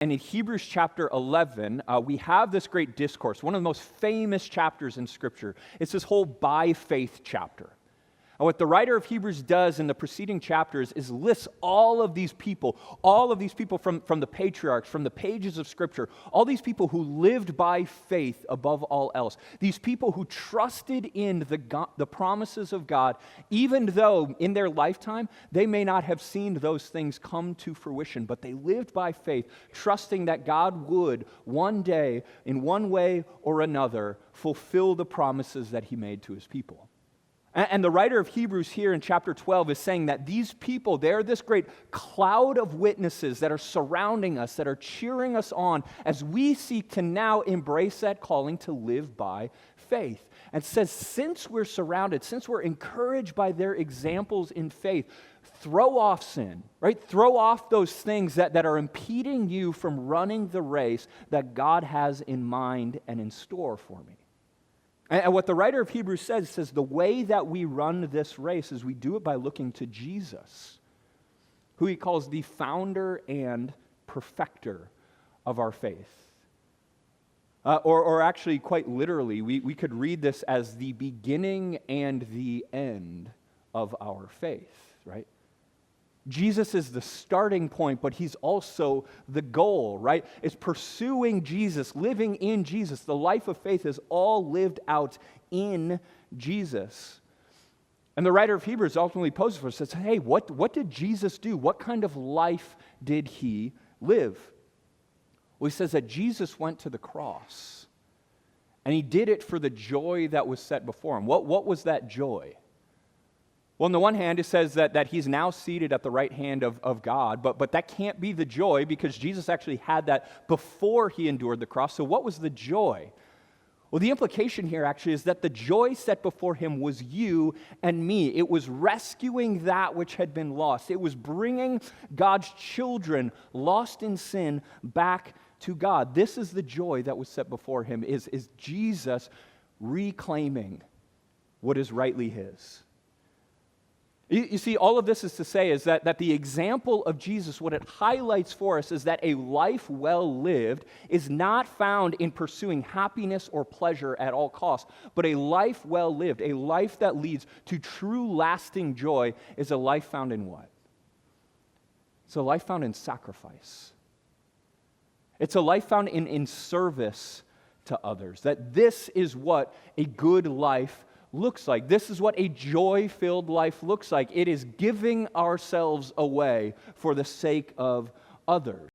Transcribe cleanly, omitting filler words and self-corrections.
And in Hebrews chapter 11, we have this great discourse, one of the most famous chapters in Scripture. It's this whole by faith chapter. And what the writer of Hebrews does in the preceding chapters is lists all of these people from the patriarchs, from the pages of Scripture, all these people who lived by faith above all else, these people who trusted in the promises of God, even though in their lifetime they may not have seen those things come to fruition, but they lived by faith, trusting that God would one day, in one way or another, fulfill the promises that He made to His people. And the writer of Hebrews here in chapter 12 is saying that these people, they're this great cloud of witnesses that are surrounding us, that are cheering us on as we seek to now embrace that calling to live by faith. And says, since we're surrounded, since we're encouraged by their examples in faith, throw off sin, right? Throw off those things that are impeding you from running the race that God has in mind and in store for me. And what the writer of Hebrews says the way that we run this race is we do it by looking to Jesus, who he calls the founder and perfecter of our faith. Or actually, quite literally, we could read this as the beginning and the end of our faith, right? Jesus is the starting point, but he's also the goal, right? It's pursuing Jesus, living in Jesus. The life of faith is all lived out in Jesus. And the writer of Hebrews ultimately poses for us, says, hey, what did Jesus do? What kind of life did he live? Well, he says that Jesus went to the cross, and he did it for the joy that was set before him. What was that joy? Well, on the one hand, it says that he's now seated at the right hand of God, but that can't be the joy because Jesus actually had that before he endured the cross. So what was the joy? Well, the implication here actually is that the joy set before him was you and me. It was rescuing that which had been lost. It was bringing God's children lost in sin back to God. This is the joy that was set before him, is Jesus reclaiming what is rightly his. You see, all of this is to say is that the example of Jesus, what it highlights for us is that a life well lived is not found in pursuing happiness or pleasure at all costs, but a life well lived, a life that leads to true lasting joy is a life found in what? It's a life found in sacrifice. It's a life found in service to others. That this is what a good life looks like. This is what a joy-filled life looks like. It is giving ourselves away for the sake of others.